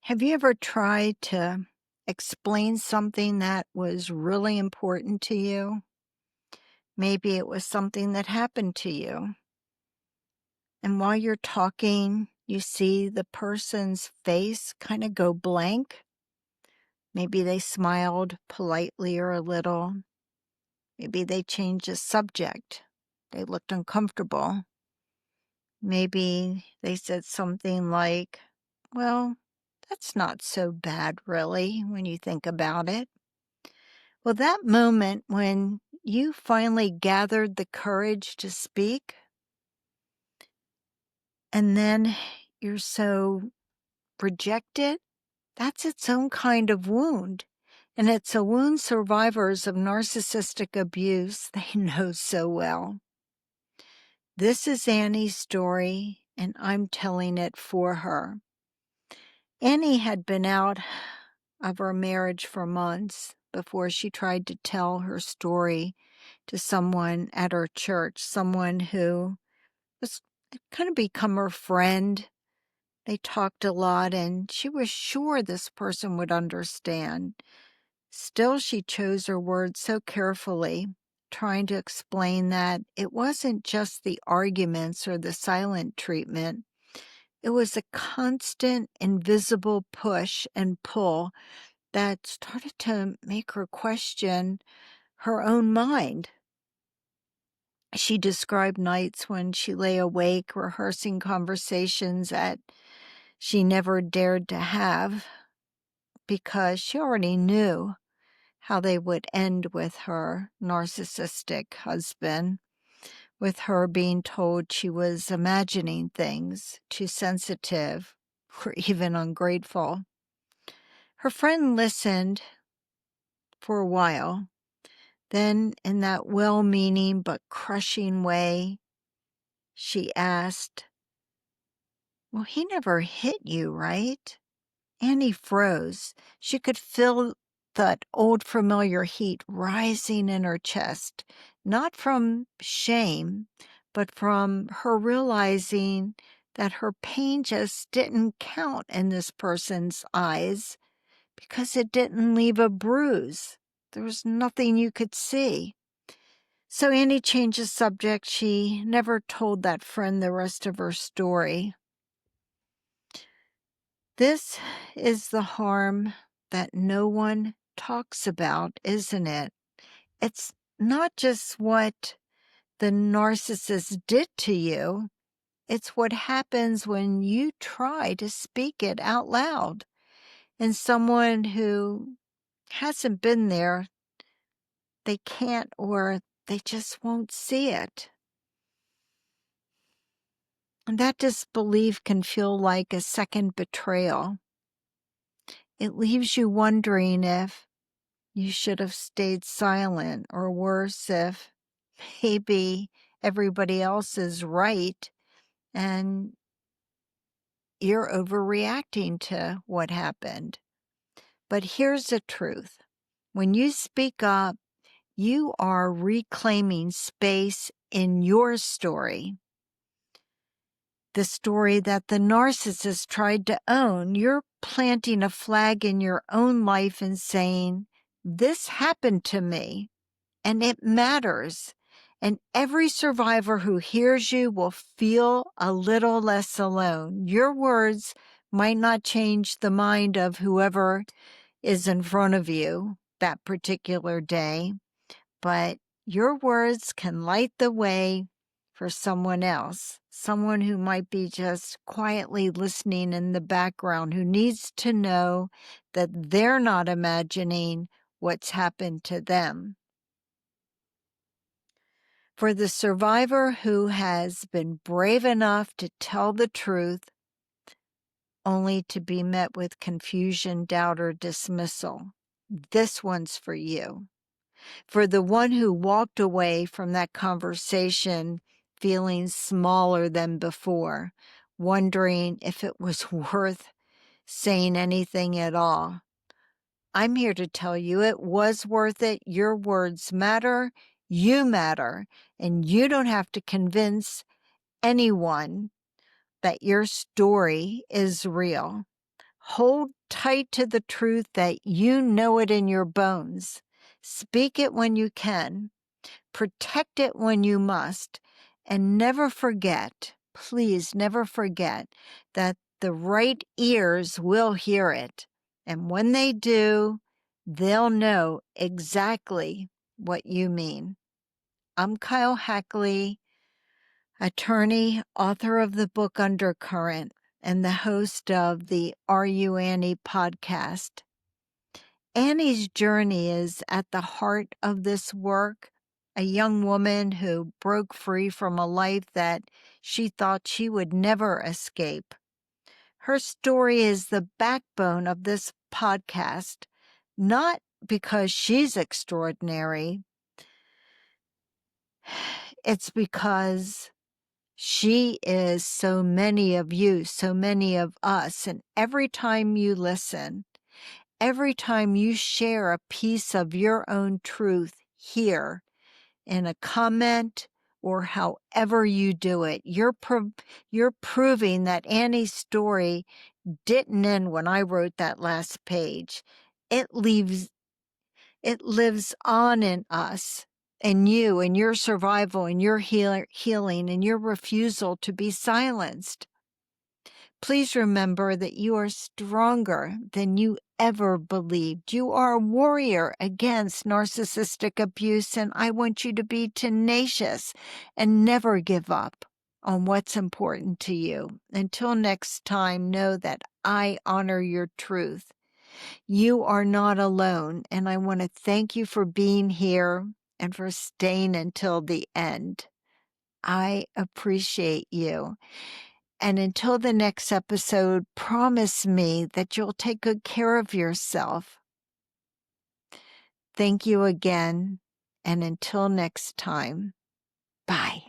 Have you ever tried to explain something that was really important to you? Maybe it was something that happened to you. And while you're talking, you see the person's face kind of go blank. Maybe they smiled politely or a little. Maybe they changed the subject. They looked uncomfortable. Maybe they said something like, well, that's not so bad, really, when you think about it. Well, that moment when you finally gathered the courage to speak, and then you're so rejected, that's its own kind of wound. And it's a wound survivors of narcissistic abuse, they know so well. This is Annie's story, and I'm telling it for her. Annie had been out of her marriage for months before she tried to tell her story to someone at her church, someone who was kind of become her friend. They talked a lot, and she was sure this person would understand. Still, she chose her words so carefully, trying to explain that it wasn't just the arguments or the silent treatment. It was a constant, invisible push and pull that started to make her question her own mind. She described nights when she lay awake rehearsing conversations that she never dared to have because she already knew how they would end with her narcissistic husband, with her being told she was imagining things, too sensitive, or even ungrateful. Her friend listened for a while. Then, in that well-meaning but crushing way, she asked, well, he never hit you, right? Annie froze. She could feel that old familiar heat rising in her chest, not from shame, but from her realizing that her pain just didn't count in this person's eyes because it didn't leave a bruise. There was nothing you could see. So Annie changed the subject. She never told that friend the rest of her story. This is the harm that no one talks about, isn't it? It's not just what the narcissist did to you. It's what happens when you try to speak it out loud. And someone who hasn't been there, they can't or they just won't see it. And that disbelief can feel like a second betrayal. It leaves you wondering if you should have stayed silent, or worse, if maybe everybody else is right and you're overreacting to what happened. But here's the truth. When you speak up, you are reclaiming space in your story. The story that the narcissist tried to own. You're planting a flag in your own life and saying, this happened to me, and it matters. And every survivor who hears you will feel a little less alone. Your words might not change the mind of whoever is in front of you that particular day, but your words can light the way for someone else, someone who might be just quietly listening in the background, who needs to know that they're not imagining what's happened to them. For the survivor who has been brave enough to tell the truth, only to be met with confusion, doubt, or dismissal, this one's for you. For the one who walked away from that conversation feeling smaller than before, wondering if it was worth saying anything at all, I'm here to tell you it was worth it. Your words matter, you matter, and you don't have to convince anyone that your story is real. Hold tight to the truth that you know it in your bones. Speak it when you can. Protect it when you must. And never forget, please never forget, that the right ears will hear it. And when they do, they'll know exactly what you mean. I'm Kyle Hackley, attorney, author of the book Undercurrent, and the host of the Are You Annie podcast. Annie's journey is at the heart of this work. A young woman who broke free from a life that she thought she would never escape. Her story is the backbone of this podcast, not because she's extraordinary. It's because she is so many of you, so many of us. And every time you listen, every time you share a piece of your own truth here in a comment or however you do it, you're proving that Annie's story didn't end when I wrote that last page. It lives on in us and you and your survival and your healing and your refusal to be silenced. Please remember that you are stronger than you ever believed. You are a warrior against narcissistic abuse, and I want you to be tenacious and never give up on what's important to you. Until next time, know that I honor your truth. You are not alone, and I want to thank you for being here and for staying until the end. I appreciate you. And until the next episode, promise me that you'll take good care of yourself. Thank you again, and until next time, bye.